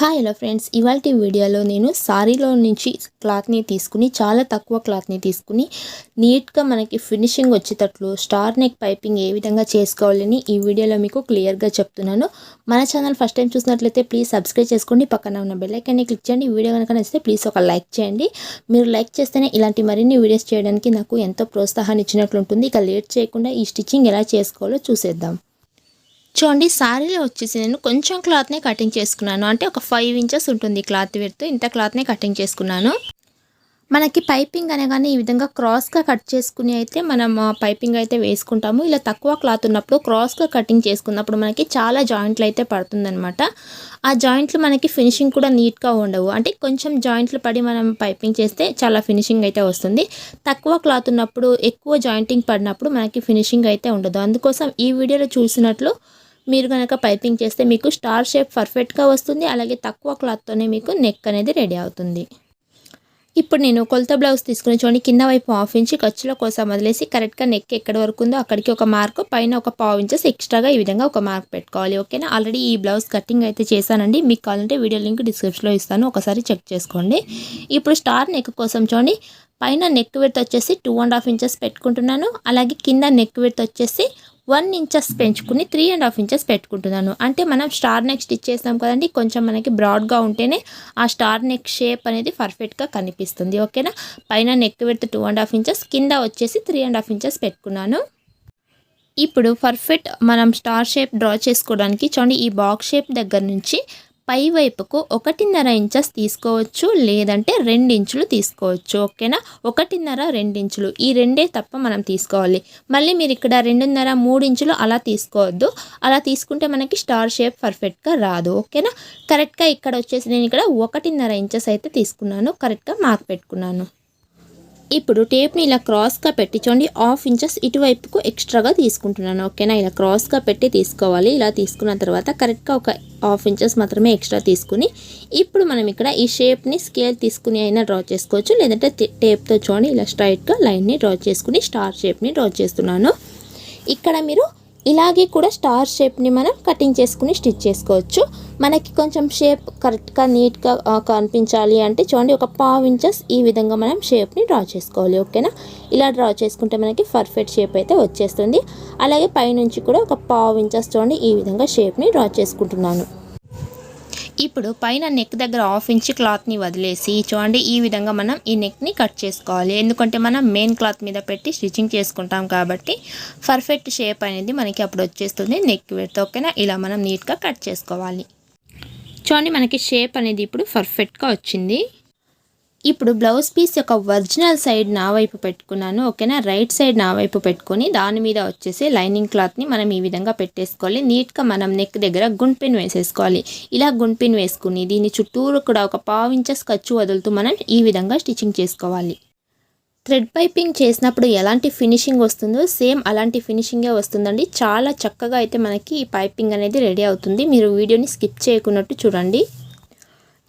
Hi hello friends, ఇవాల్టి వీడియోలో నేను సారీలో నుంచి క్లాత్ని తీసుకుని చాలా తక్కువ క్లాత్ని తీసుకుని నీట్గా మనకి ఫినిషింగ్ వచ్చేటట్లు స్టార్ నెక్ పైపింగ్ ఏ విధంగా చేసుకోవాలని ఈ వీడియోలో మీకు క్లియర్గా చెప్తున్నాను. మన ఛానల్ ఫస్ట్ టైం చూసినట్లయితే ప్లీజ్ సబ్స్క్రైబ్ చేసుకోండి, పక్కన ఉన్న బెల్ ఐకాన్ని క్లిక్ చేయండి. ఈ వీడియో కనుక నచ్చితే ప్లీజ్ ఒక లైక్ చేయండి. మీరు లైక్ చేస్తేనే ఇలాంటి మరిన్ని వీడియోస్ చేయడానికి నాకు ఎంతో ప్రోత్సాహాన్ని ఇచ్చినట్లు ఉంటుంది. ఇక లేట్ చేయకుండా ఈ స్టిచ్చింగ్ ఎలా చేసుకోవాలో చూసేద్దాం. చూడండి, సారీలో వచ్చేసి నేను కొంచెం క్లాత్నే కటింగ్ చేసుకున్నాను. అంటే ఒక 5 ఇంచెస్ ఉంటుంది క్లాత్ విడ్త్. ఇంత క్లాత్నే కటింగ్ చేసుకున్నాను. మనకి పైపింగ్ అనగానే ఈ విధంగా క్రాస్గా కట్ చేసుకుని అయితే మనం పైపింగ్ అయితే వేసుకుంటాము. ఇలా తక్కువ క్లాత్ ఉన్నప్పుడు క్రాస్గా కటింగ్ చేసుకున్నప్పుడు మనకి చాలా జాయింట్లు అయితే పడుతుందన్నమాట. ఆ జాయింట్లు మనకి ఫినిషింగ్ కూడా నీట్గా ఉండవు. అంటే కొంచెం జాయింట్లు పడి మనం పైపింగ్ చేస్తే చాలా ఫినిషింగ్ అయితే వస్తుంది. తక్కువ క్లాత్ ఉన్నప్పుడు ఎక్కువ జాయింటింగ్ పడినప్పుడు మనకి ఫినిషింగ్ అయితే ఉండదు. అందుకోసం ఈ వీడియోలో చూసినట్లు మీరు కనుక పైపింగ్ చేస్తే మీకు స్టార్ షేప్ పర్ఫెక్ట్గా వస్తుంది. అలాగే తక్కువ క్లాత్తోనే మీకు నెక్ అనేది రెడీ అవుతుంది. ఇప్పుడు నేను కొలత బ్లౌజ్ తీసుకుని చూడండి, కింద వైపు 1/2 ఇంచ్ ఖర్చుల కోసం వదిలేసి కరెక్ట్గా నెక్ ఎక్కడ వరకు ఉందో అక్కడికి ఒక మార్క్, పైన ఒక 1/2 ఇంచెస్ ఎక్స్ట్రాగా ఈ విధంగా ఒక మార్క్ పెట్టుకోవాలి. ఓకేనా? ఆల్రెడీ ఈ బ్లౌజ్ కటింగ్ అయితే చేశానండి. మీకు కావాలంటే వీడియో లింక్ డిస్క్రిప్షన్లో ఇస్తాను, ఒకసారి చెక్ చేసుకోండి. ఇప్పుడు స్టార్ నెక్ కోసం చూడండి, పైన నెక్ విడ్త్ వచ్చేసి 2.5 ఇంచెస్ పెట్టుకుంటున్నాను. అలాగే కింద నెక్ విడ్త్ వచ్చేసి 1 ఇంచెస్ పెంచుకుని 3.5 ఇంచెస్ పెట్టుకుంటున్నాను. అంటే మనం స్టార్ నెక్ స్టిచ్ చేస్తాం కదండి, కొంచెం మనకి బ్రాడ్గా ఉంటేనే ఆ స్టార్ నెక్ షేప్ అనేది పర్ఫెక్ట్గా కనిపిస్తుంది. ఓకేనా? పైన నెక్ విడ్త్ 2.5 ఇంచెస్, కింద వచ్చేసి 3.5 ఇంచెస్ పెట్టుకున్నాను. ఇప్పుడు పర్ఫెక్ట్ మనం స్టార్ షేప్ డ్రా చేసుకోవడానికి చూడండి, ఈ బాక్స్ షేప్ దగ్గర నుంచి పై వైపుకు 1.5 ఇంచెస్ తీసుకోవచ్చు, లేదంటే 2 ఇంచులు తీసుకోవచ్చు. ఓకేనా? 1.5, 2 ఇంచులు ఈ రెండే తప్ప మనం తీసుకోవాలి. మళ్ళీ మీరు ఇక్కడ 2.5, 3 ఇంచులు అలా తీసుకోవద్దు. అలా తీసుకుంటే మనకి స్టార్ షేప్ పర్ఫెక్ట్గా రాదు. ఓకేనా? కరెక్ట్గా ఇక్కడ వచ్చేసి నేను ఇక్కడ 1.5 ఇంచెస్ అయితే తీసుకున్నాను. కరెక్ట్గా మార్క్ పెట్టుకున్నాను. ఇప్పుడు టేప్ని ఇలా క్రాస్గా పెట్టి చూడండి, 1/2 ఇంచెస్ ఇటువైపుకు ఎక్స్ట్రాగా తీసుకుంటున్నాను. ఓకేనా? ఇలా క్రాస్గా పెట్టి తీసుకోవాలి. ఇలా తీసుకున్న తర్వాత కరెక్ట్గా ఒక 1/2 ఇంచెస్ మాత్రమే ఎక్స్ట్రా తీసుకుని ఇప్పుడు మనం ఇక్కడ ఈ షేప్ని స్కేల్ తీసుకుని అయినా డ్రా చేసుకోవచ్చు, లేదంటే టేప్తో చూడండి ఇలా స్ట్రైట్గా లైన్ని డ్రా చేసుకుని స్టార్ షేప్ని డ్రా చేస్తున్నాను. ఇక్కడ మీరు ఇలాగే కూడా స్టార్ షేప్ని మనం కటింగ్ చేసుకుని స్టిచ్ చేసుకోవచ్చు. మనకి కొంచెం షేప్ కరెక్ట్గా నీట్గా కనిపించాలి అంటే చూడండి, ఒక 1/2 ఇంచెస్ ఈ విధంగా మనం షేప్ని డ్రా చేసుకోవాలి. ఓకేనా? ఇలా డ్రా చేసుకుంటే మనకి పర్ఫెక్ట్ షేప్ అయితే వచ్చేస్తుంది. అలాగే పైనుంచి కూడా ఒక 1/2 ఇంచెస్ చూడండి ఈ విధంగా షేప్ని డ్రా చేసుకుంటున్నాను. ఇప్పుడు పైన నెక్ దగ్గర 1/2 ఇంచ్ క్లాత్ని వదిలేసి చూడండి, ఈ విధంగా మనం ఈ నెక్ని కట్ చేసుకోవాలి. ఎందుకంటే మనం మెయిన్ క్లాత్ మీద పెట్టి స్టిచ్చింగ్ చేసుకుంటాం కాబట్టి పర్ఫెక్ట్ షేప్ అనేది మనకి అప్పుడు వచ్చేస్తుంది నెక్ విడ్త్. ఓకేనా? ఇలా మనం నీట్గా కట్ చేసుకోవాలి. చూడండి, మనకి షేప్ అనేది ఇప్పుడు పర్ఫెక్ట్గా వచ్చింది. ఇప్పుడు బ్లౌజ్ పీస్ యొక్క ఒరిజినల్ సైడ్ నా వైపు పెట్టుకున్నాను. ఓకేనా? రైట్ సైడ్ నా వైపు పెట్టుకొని దాని మీద వచ్చేసి లైనింగ్ క్లాత్ని మనం ఈ విధంగా పెట్టేసుకోవాలి. నీట్గా మనం నెక్ దగ్గర గుండ్పిన్ వేసేసుకోవాలి. ఇలా గుండ్పిన్ వేసుకుని దీని చుట్టూరు కూడా ఒక 1/2 ఇంచెస్ ఖర్చు వదులుతూ మనం ఈ విధంగా స్టిచ్చింగ్ చేసుకోవాలి. థ్రెడ్ పైపింగ్ చేసినప్పుడు ఎలాంటి ఫినిషింగ్ వస్తుందో సేమ్ అలాంటి ఫినిషింగే వస్తుందండి. చాలా చక్కగా అయితే మనకి ఈ పైపింగ్ అనేది రెడీ అవుతుంది. మీరు వీడియోని స్కిప్ చేయకున్నట్టు చూడండి.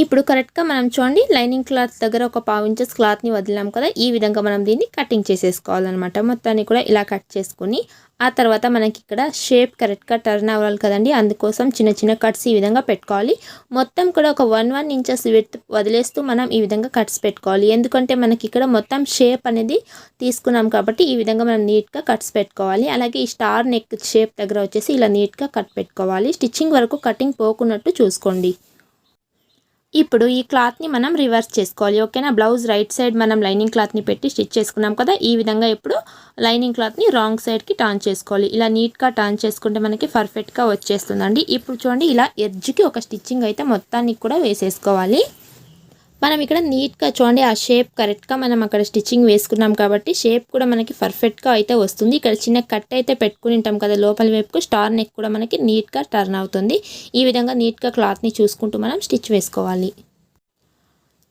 ఇప్పుడు కరెక్ట్గా మనం చూడండి, లైనింగ్ క్లాత్ దగ్గర ఒక 1/2 ఇంచెస్ క్లాత్ని వదిలాం కదా, ఈ విధంగా మనం దీన్ని కటింగ్ చేసేసుకోవాలన్నమాట. మొత్తాన్ని కూడా ఇలా కట్ చేసుకుని ఆ తర్వాత మనకి ఇక్కడ షేప్ కరెక్ట్గా టర్న్ అవ్వాలి కదండి, అందుకోసం చిన్న చిన్న కట్స్ ఈ విధంగా పెట్టుకోవాలి. మొత్తం కూడా ఒక 1 ఇంచెస్ విడ్త్ వదిలేస్తూ మనం ఈ విధంగా కట్స్ పెట్టుకోవాలి. ఎందుకంటే మనకి ఇక్కడ మొత్తం షేప్ అనేది తీసుకున్నాం కాబట్టి ఈ విధంగా మనం నీట్గా కట్స్ పెట్టుకోవాలి. అలాగే ఈ స్టార్ నెక్ షేప్ దగ్గర వచ్చేసి ఇలా నీట్గా కట్ పెట్టుకోవాలి. స్టిచ్చింగ్ వరకు కటింగ్ పోకున్నట్టు చూసుకోండి. ఇప్పుడు ఈ క్లాత్ని మనం రివర్స్ చేసుకోవాలి. ఓకేనా? బ్లౌజ్ రైట్ సైడ్ మనం లైనింగ్ క్లాత్ని పెట్టి స్టిచ్ చేసుకున్నాం కదా, ఈ విధంగా ఇప్పుడు లైనింగ్ క్లాత్ని రాంగ్ సైడ్కి టర్న్ చేసుకోవాలి. ఇలా నీట్గా టర్న్ చేసుకుంటే మనకి పర్ఫెక్ట్గా వచ్చేస్తుందండి. ఇప్పుడు చూడండి, ఇలా ఎడ్జ్కి ఒక స్టిచ్చింగ్ అయితే మొత్తానికి కూడా వేసేసుకోవాలి. మనం ఇక్కడ నీట్గా చూడండి, ఆ షేప్ కరెక్ట్గా మనం అక్కడ స్టిచ్చింగ్ వేసుకున్నాం కాబట్టి షేప్ కూడా మనకి పర్ఫెక్ట్గా అయితే వస్తుంది. ఇక్కడ చిన్న కట్ అయితే పెట్టుకుని ఉంటాం కదా లోపల వైపుకు, స్టార్ నెక్ కూడా మనకి నీట్గా టర్న్ అవుతుంది. ఈ విధంగా నీట్గా క్లాత్ని చూసుకుంటూ మనం స్టిచ్ వేసుకోవాలి.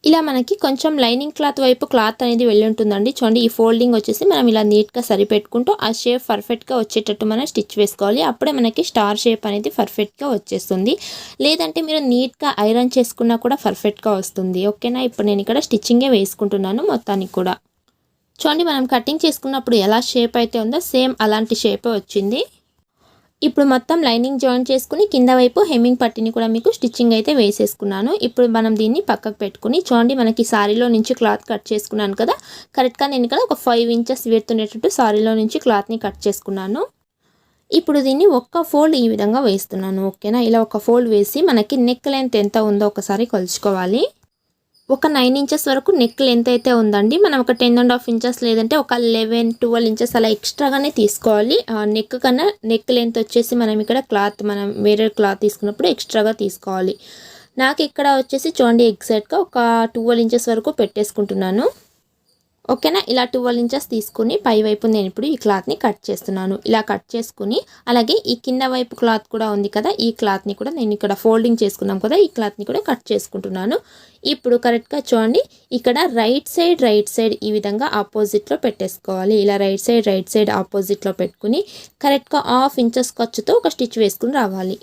ఇలా మనకి కొంచెం లైనింగ్ క్లాత్ వైపు క్లాత్ అనేది వెళ్ళి ఉంటుందండి. చూడండి, ఈ ఫోల్డింగ్ వచ్చేసి మనం ఇలా నీట్గా సరిపెట్టుకుంటూ ఆ షేప్ పర్ఫెక్ట్గా వచ్చేటట్టు మనం స్టిచ్ వేసుకోవాలి. అప్పుడే మనకి స్టార్ షేప్ అనేది పర్ఫెక్ట్గా వచ్చేస్తుంది. లేదంటే మీరు నీట్గా ఐరన్ చేసుకున్నా కూడా పర్ఫెక్ట్గా వస్తుంది. ఓకేనా? ఇప్పుడు నేను ఇక్కడ స్టిచ్చింగే వేసుకుంటున్నాను మొత్తానికి కూడా. చూడండి, మనం కటింగ్ చేసుకున్నప్పుడు ఎలా షేప్ అయితే ఉందో సేమ్ అలాంటి షేపే వచ్చింది. ఇప్పుడు మొత్తం లైనింగ్ జాయిన్ చేసుకుని కింద వైపు హెమ్మింగ్ పట్టిని కూడా మీకు స్టిచ్చింగ్ అయితే వేసేసుకున్నాను. ఇప్పుడు మనం దీన్ని పక్కకు పెట్టుకుని చూడండి, మనకి సారీలో నుంచి క్లాత్ కట్ చేసుకున్నాను కదా, కరెక్ట్గా నేను ఇక్కడ ఒక 5 ఇంచెస్ విడుతున్నట్టు సారీలో నుంచి క్లాత్ని కట్ చేసుకున్నాను. ఇప్పుడు దీన్ని ఒక్క ఫోల్డ్ ఈ విధంగా వేస్తున్నాను. ఓకేనా, ఇలా ఒక ఫోల్డ్ వేసి మనకి నెక్ లెంత్ ఎంత ఉందో ఒకసారి కొలుచుకోవాలి. ఒక 9 ఇంచెస్ వరకు నెక్ లెంత్ అయితే ఉందండి. మనం ఒక 10.5 ఇంచెస్ లేదంటే ఒక 11-12 ఇంచెస్ అలా ఎక్స్ట్రాగానే తీసుకోవాలి. నెక్ కన్నా నెక్ లెంత్ వచ్చేసి మనం ఇక్కడ క్లాత్ మనం వేరే క్లాత్ తీసుకున్నప్పుడు ఎక్స్ట్రాగా తీసుకోవాలి. నాకు ఇక్కడ వచ్చేసి చూడండి ఎగ్జాక్ట్గా ఒక 12 ఇంచెస్ వరకు పెట్టేసుకుంటున్నాను. ఓకేనా, ఇలా 12 ఇంచెస్ తీసుకుని పై వైపు నేను ఇప్పుడు ఈ క్లాత్ని కట్ చేస్తున్నాను. ఇలా కట్ చేసుకుని అలాగే ఈ కింద వైపు క్లాత్ కూడా ఉంది కదా, ఈ క్లాత్ని కూడా నేను ఇక్కడ ఫోల్డింగ్ చేసుకున్నాం కదా, ఈ క్లాత్ని కూడా కట్ చేసుకుంటున్నాను. ఇప్పుడు కరెక్ట్గా చూడండి, ఇక్కడ రైట్ సైడ్ ఈ విధంగా ఆపోజిట్లో పెట్టేసుకోవాలి. ఇలా రైట్ సైడ్ ఆపోజిట్లో పెట్టుకుని కరెక్ట్గా 1/2 ఇంచెస్ ఖర్చుతో ఒక స్టిచ్ వేసుకుని రావాలి.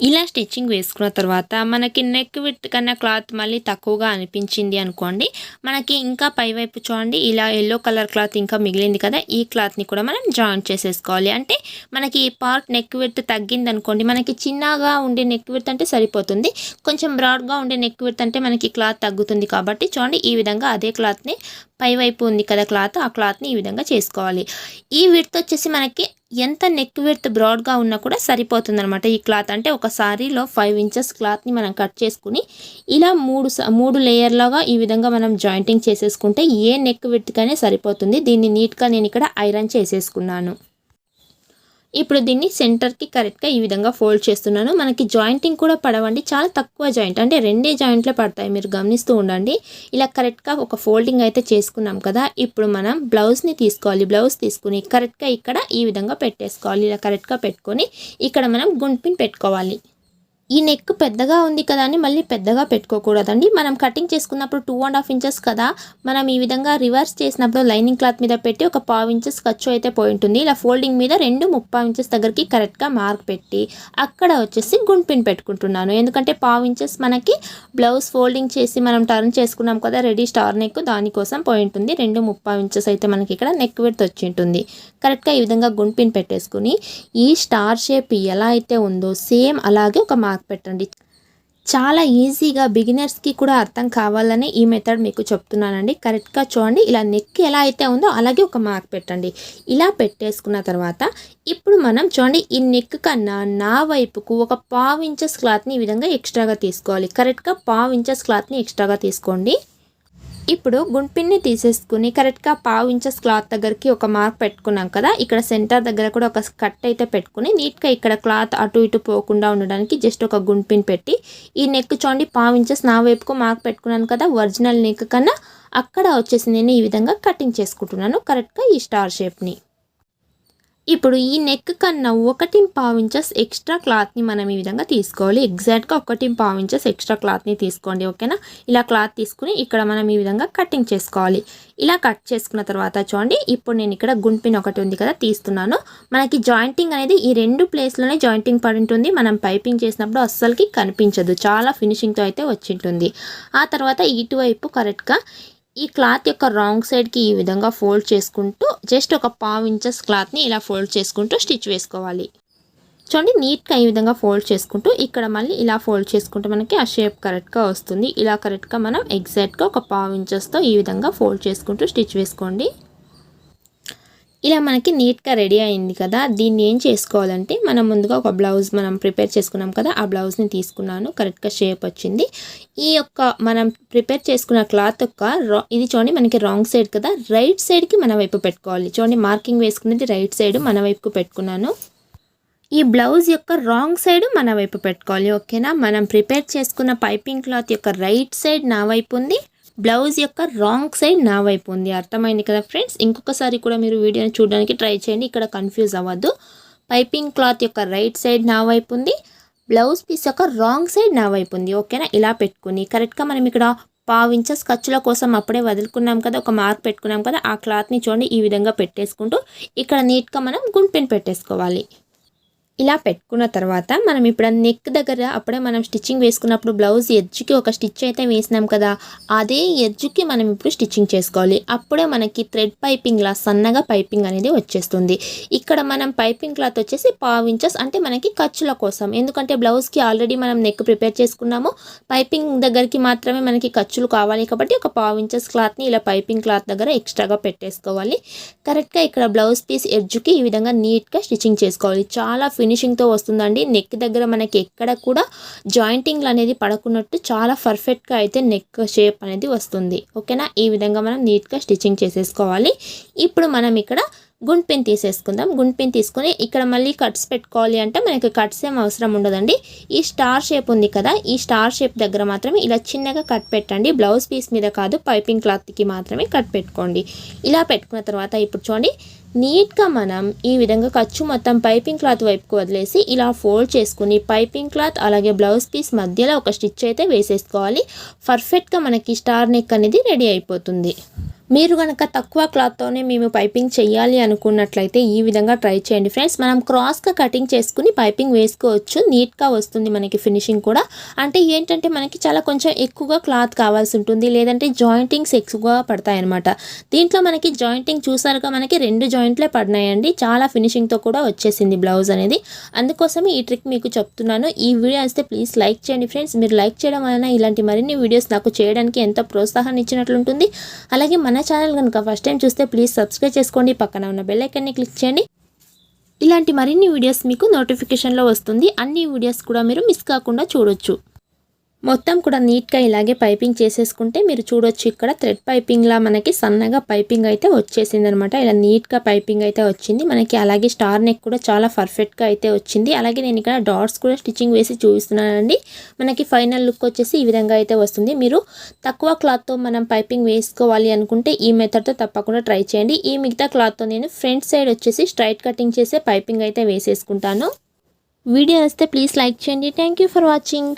ఇలా స్టిచ్చింగ్ వేసుకున్న తర్వాత మనకి నెక్ విడ్త్ కన్నా క్లాత్ మళ్ళీ తక్కువగా అనిపించింది అనుకోండి, మనకి ఇంకా పైవైపు చూడండి ఇలా ఎల్లో కలర్ క్లాత్ ఇంకా మిగిలింది కదా, ఈ క్లాత్ని కూడా మనం జాయిన్ చేసేసుకోవాలి. అంటే మనకి ఈ పార్ట్ నెక్ విడ్త్ తగ్గింది అనుకోండి, మనకి చిన్నగా ఉండే నెక్ విడ్త్ అంటే సరిపోతుంది. కొంచెం బ్రాడ్గా ఉండే నెక్ విడ్త్ అంటే మనకి క్లాత్ తగ్గుతుంది. కాబట్టి చూడండి ఈ విధంగా అదే క్లాత్ని పైవైపు ఉంది కదా క్లాత్, ఆ క్లాత్ని ఈ విధంగా చేసుకోవాలి. ఈ విడ్త్ వచ్చేసి మనకి ఎంత నెక్ విడ్త్ బ్రాడ్గా ఉన్నా కూడా సరిపోతుంది అనమాట. ఈ క్లాత్ అంటే ఒక సారీలో 5 ఇంచెస్ క్లాత్ని మనం కట్ చేసుకుని ఇలా మూడు లేయర్లుగా ఈ విధంగా మనం జాయింటింగ్ చేసేసుకుంటే ఏ నెక్ విడ్త్కనే సరిపోతుంది. దీన్ని నీట్గా నేను ఇక్కడ ఐరన్ చేసేసుకున్నాను. ఇప్పుడు దీన్ని సెంటర్కి కరెక్ట్గా ఈ విధంగా ఫోల్డ్ చేస్తున్నాను. మనకి జాయింటింగ్ కూడా పడవండి, చాలా తక్కువ జాయింట్, అంటే 2 జాయింట్లే పడతాయి, మీరు గమనిస్తూ ఉండండి. ఇలా కరెక్ట్గా ఒక ఫోల్డింగ్ అయితే చేసుకున్నాం కదా, ఇప్పుడు మనం బ్లౌజ్ని తీసుకోవాలి. బ్లౌజ్ తీసుకుని కరెక్ట్గా ఇక్కడ ఈ విధంగా పెట్టేసుకోవాలి. ఇలా కరెక్ట్గా పెట్టుకొని ఇక్కడ మనం గుండ్పిన్ పెట్టుకోవాలి. ఈ నెక్ పెద్దగా ఉంది కదా అని మళ్ళీ పెద్దగా పెట్టుకోకూడదండి. మనం కటింగ్ చేసుకున్నప్పుడు 2.5 ఇంచెస్ కదా, మనం ఈ విధంగా రివర్స్ చేసినప్పుడు లైనింగ్ క్లాత్ మీద పెట్టి ఒక 1/2 ఇంచెస్ ఖర్చు అయితే పోయి ఉంటుంది. ఇలా ఫోల్డింగ్ మీద 2.5 ఇంచెస్ దగ్గరికి కరెక్ట్గా మార్క్ పెట్టి అక్కడ వచ్చేసి గుండ్పిన్ పెట్టుకుంటున్నాను. ఎందుకంటే 1/2 ఇంచెస్ మనకి బ్లౌజ్ ఫోల్డింగ్ చేసి మనం టర్న్ చేసుకున్నాం కదా రెడీ స్టార్ నెక్, దానికోసం పోయి ఉంటుంది. 2.5 ఇంచెస్ అయితే మనకి ఇక్కడ నెక్ విడ్త్ వచ్చి ఉంటుంది. కరెక్ట్గా ఈ విధంగా గుండ్పిన్ పెట్టేసుకుని ఈ స్టార్ షేప్ ఎలా అయితే ఉందో సేమ్ అలాగే ఒక మార్క్ పెట్టండి. చాలా ఈజీగా బిగినర్స్కి కూడా అర్థం కావాలని ఈ మెథడ్ మీకు చెప్తున్నానండి. కరెక్ట్గా చూడండి, ఇలా నెక్ ఎలా అయితే ఉందో అలాగే ఒక మార్క్ పెట్టండి. ఇలా పెట్టేసుకున్న తర్వాత ఇప్పుడు మనం చూడండి ఈ నెక్ కన్నా నా వైపుకు ఒక 1/2 ఇంచెస్ క్లాత్ని ఈ విధంగా ఎక్స్ట్రాగా తీసుకోవాలి. కరెక్ట్గా 1/2 ఇంచెస్ క్లాత్ని ఎక్స్ట్రాగా తీసుకోండి. ఇప్పుడు గుండ్పిన్ని తీసేసుకుని కరెక్ట్గా 1/2 ఇంచెస్ క్లాత్ దగ్గరికి ఒక మార్క్ పెట్టుకున్నాం కదా, ఇక్కడ సెంటర్ దగ్గర కూడా ఒక కట్ అయితే పెట్టుకుని నీట్గా ఇక్కడ క్లాత్ అటు ఇటు పోకుండా ఉండడానికి జస్ట్ ఒక గుండ్పిన్ పెట్టి ఈ నెక్ చూడండి 1/2 ఇంచెస్ నా వైపుకు మార్క్ పెట్టుకున్నాను కదా, ఒరిజినల్ నెక్ కన్నా అక్కడ వచ్చేసి నేను ఈ విధంగా కటింగ్ చేసుకుంటున్నాను కరెక్ట్గా ఈ స్టార్ షేప్ని. ఇప్పుడు ఈ నెక్ కన్నా 1.5 ఇంచెస్ ఎక్స్ట్రా క్లాత్ని మనం ఈ విధంగా తీసుకోవాలి. ఎగ్జాక్ట్గా 1.5 ఇంచెస్ ఎక్స్ట్రా క్లాత్ని తీసుకోండి. ఓకేనా, ఇలా క్లాత్ తీసుకుని ఇక్కడ మనం ఈ విధంగా కటింగ్ చేసుకోవాలి. ఇలా కట్ చేసుకున్న తర్వాత చూడండి ఇప్పుడు నేను ఇక్కడ గుండ్పిన్ ఒకటి ఉంది కదా తీస్తున్నాను. మనకి జాయింటింగ్ అనేది ఈ 2 ప్లేస్లోనే జాయింటింగ్ పడి ఉంటుంది. మనం పైపింగ్ చేసినప్పుడు అస్సలకి కనిపించదు, చాలా ఫినిషింగ్తో అయితే వచ్చి ఉంటుంది. ఆ తర్వాత ఇటువైపు కరెక్ట్గా ఈ క్లాత్ యొక్క రాంగ్ సైడ్కి ఈ విధంగా ఫోల్డ్ చేసుకుంటూ జస్ట్ ఒక 1/2 ఇంచెస్ క్లాత్ని ఇలా ఫోల్డ్ చేసుకుంటూ స్టిచ్ వేసుకోవాలి. చూడండి నీట్గా ఈ విధంగా ఫోల్డ్ చేసుకుంటూ ఇక్కడ మళ్ళీ ఇలా ఫోల్డ్ చేసుకుంటూ మనకి ఆ షేప్ కరెక్ట్గా వస్తుంది. ఇలా కరెక్ట్గా మనం ఎగ్జాక్ట్గా ఒక 1/2 ఇంచెస్తో ఈ విధంగా ఫోల్డ్ చేసుకుంటూ స్టిచ్ వేసుకోండి. ఇలా మనకి నీట్గా రెడీ అయింది కదా, దీన్ని ఏం చేసుకోవాలంటే మనం ముందుగా ఒక బ్లౌజ్ మనం ప్రిపేర్ చేసుకున్నాం కదా, ఆ బ్లౌజ్ని తీసుకున్నాను. కరెక్ట్గా షేప్ వచ్చింది. ఈ యొక్క మనం ప్రిపేర్ చేసుకున్న క్లాత్ యొక్క ఇది చూడండి మనకి రాంగ్ సైడ్ కదా, రైట్ సైడ్కి మన వైపు పెట్టుకోవాలి. చూడండి మార్కింగ్ వేసుకునేది రైట్ సైడ్ మన వైపుకు పెట్టుకున్నాను. ఈ బ్లౌజ్ యొక్క రాంగ్ సైడ్ మన వైపు పెట్టుకోవాలి. ఓకేనా, మనం ప్రిపేర్ చేసుకున్న పైపింగ్ క్లాత్ యొక్క రైట్ సైడ్ నా వైపు ఉంది, బ్లౌజ్ యొక్క రాంగ్ సైడ్ నా వైపు ఉంది. అర్థమైంది కదా ఫ్రెండ్స్. ఇంకొకసారి కూడా మీరు వీడియోని చూడడానికి ట్రై చేయండి, ఇక్కడ కన్ఫ్యూజ్ అవ్వద్దు. పైపింగ్ క్లాత్ యొక్క రైట్ సైడ్ నా వైపు ఉంది, బ్లౌజ్ పీస్ యొక్క రాంగ్ సైడ్ నా వైపు ఉంది. ఓకేనా, ఇలా పెట్టుకుని కరెక్ట్గా మనం ఇక్కడ 1/2 ఇంచెస్ ఖర్చుల కోసం అప్పుడే వదులుకున్నాం కదా, ఒక మార్క్ పెట్టుకున్నాం కదా, ఆ క్లాత్ని చూడండి ఈ విధంగా పెట్టేసుకుంటూ ఇక్కడ నీట్గా మనం గుండ్పిన్ పెట్టేసుకోవాలి. ఇలా పెట్టుకున్న తర్వాత మనం ఇప్పుడు నెక్ దగ్గర అప్పుడే మనం స్టిచ్చింగ్ వేసుకున్నప్పుడు బ్లౌజ్ ఎడ్జ్కి ఒక స్టిచ్ అయితే వేసినాం కదా, అదే ఎడ్జ్కి మనం ఇప్పుడు స్టిచ్చింగ్ చేసుకోవాలి. అప్పుడే మనకి థ్రెడ్ పైపింగ్లా సన్నగా పైపింగ్ అనేది వచ్చేస్తుంది. ఇక్కడ మనం పైపింగ్ క్లాత్ వచ్చేసి 1/2 ఇంచెస్ అంటే మనకి ఖర్చుల కోసం, ఎందుకంటే బ్లౌజ్కి ఆల్రెడీ మనం నెక్ ప్రిపేర్ చేసుకున్నాము, పైపింగ్ దగ్గరికి మాత్రమే మనకి ఖర్చులు కావాలి కాబట్టి ఒక 1/2 ఇంచెస్ క్లాత్ని ఇలా పైపింగ్ క్లాత్ దగ్గర ఎక్స్ట్రాగా పెట్టేసుకోవాలి. కరెక్ట్గా ఇక్కడ బ్లౌజ్ పీస్ ఎడ్జ్కి ఈ విధంగా నీట్గా స్టిచ్చింగ్ చేసుకోవాలి. చాలా ఫినిషింగ్తో వస్తుందండి. నెక్ దగ్గర మనకి ఎక్కడ కూడా జాయింటింగ్లు అనేది పడకున్నట్టు చాలా పర్ఫెక్ట్గా అయితే నెక్ షేప్ అనేది వస్తుంది. ఓకేనా, ఈ విధంగా మనం నీట్గా స్టిచ్చింగ్ చేసేసుకోవాలి. ఇప్పుడు మనం ఇక్కడ గుండ్ పిన్ తీసేసుకుందాం. గుండ్ పిన్ తీసుకొని ఇక్కడ మళ్ళీ కట్స్ పెట్టుకోవాలి అంటే మనకి కట్స్ ఏం అవసరం ఉండదండి. ఈ స్టార్ షేప్ ఉంది కదా, ఈ స్టార్ షేప్ దగ్గర మాత్రమే ఇలా చిన్నగా కట్ పెట్టండి. బ్లౌజ్ పీస్ మీద కాదు, పైపింగ్ క్లాత్కి మాత్రమే కట్ పెట్టుకోండి. ఇలా పెట్టుకున్న తర్వాత ఇప్పుడు చూడండి, నీట్గా మనం ఈ విధంగా ఖర్చు మొత్తం పైపింగ్ క్లాత్ వైపుకు వదిలేసి ఇలా ఫోల్డ్ చేసుకుని పైపింగ్ క్లాత్ అలాగే బ్లౌజ్ పీస్ మధ్యలో ఒక స్టిచ్ అయితే వేసేసుకోవాలి. పర్ఫెక్ట్గా మనకి స్టార్ నెక్ అనేది రెడీ అయిపోతుంది. మీరు కనుక తక్కువ క్లాత్తోనే మేము పైపింగ్ చేయాలి అనుకున్నట్లయితే ఈ విధంగా ట్రై చేయండి ఫ్రెండ్స్. మనం క్రాస్గా కటింగ్ చేసుకుని పైపింగ్ వేసుకోవచ్చు, నీట్గా వస్తుంది మనకి ఫినిషింగ్ కూడా. అంటే ఏంటంటే మనకి చాలా కొంచెం ఎక్కువగా క్లాత్ కావాల్సి ఉంటుంది, లేదంటే జాయింటింగ్స్ ఎక్కువగా పడతాయి అనమాట. దీంట్లో మనకి జాయింటింగ్ చూసారుగా, మనకి 2 జాయింట్లే పడినాయండి. చాలా ఫినిషింగ్తో కూడా వచ్చేసింది బ్లౌజ్ అనేది. అందుకోసమే ఈ ట్రిక్ మీకు చెప్తున్నాను. ఈ వీడియో వస్తే ప్లీజ్ లైక్ చేయండి ఫ్రెండ్స్. మీరు లైక్ చేయడం వలన ఇలాంటి మరిన్ని వీడియోస్ నాకు చేయడానికి ఎంతో ప్రోత్సాహాన్ని ఇచ్చినట్లుంటుంది. అలాగే మన ఛానల్ కనుక ఫస్ట్ టైం చూస్తే ప్లీజ్ సబ్స్క్రైబ్ చేసుకోండి, పక్కన ఉన్న బెల్ ఐకాన్ని క్లిక్ చేయండి. ఇలాంటి మరిన్ని వీడియోస్ మీకు నోటిఫికేషన్లో వస్తుంది. అన్ని వీడియోస్ కూడా మీరు మిస్ కాకుండా చూడొచ్చు. మొత్తం కూడా నీట్గా ఇలాగే పైపింగ్ చేసేసుకుంటే మీరు చూడొచ్చు, ఇక్కడ థ్రెడ్ పైపింగ్లా మనకి సన్నగా పైపింగ్ అయితే వచ్చేసింది అనమాట. ఇలా నీట్గా పైపింగ్ అయితే వచ్చింది మనకి. అలాగే స్టార్ నెక్ కూడా చాలా పర్ఫెక్ట్గా అయితే వచ్చింది. అలాగే నేను ఇక్కడ డాట్స్ కూడా స్టిచ్చింగ్ వేసి చూపిస్తున్నానండి. మనకి ఫైనల్ లుక్ వచ్చేసి ఈ విధంగా అయితే వస్తుంది. మీరు తక్కువ క్లాత్తో మనం పైపింగ్ వేసుకోవాలి అనుకుంటే ఈ మెథడ్తో తప్పకుండా ట్రై చేయండి. ఈ మిగతా క్లాత్తో నేను ఫ్రంట్ సైడ్ వచ్చేసి స్ట్రైట్ కటింగ్ చేసే పైపింగ్ అయితే వేసేసుకుంటాను. వీడియో వస్తే ప్లీజ్ లైక్ చేయండి. Thank you for watching.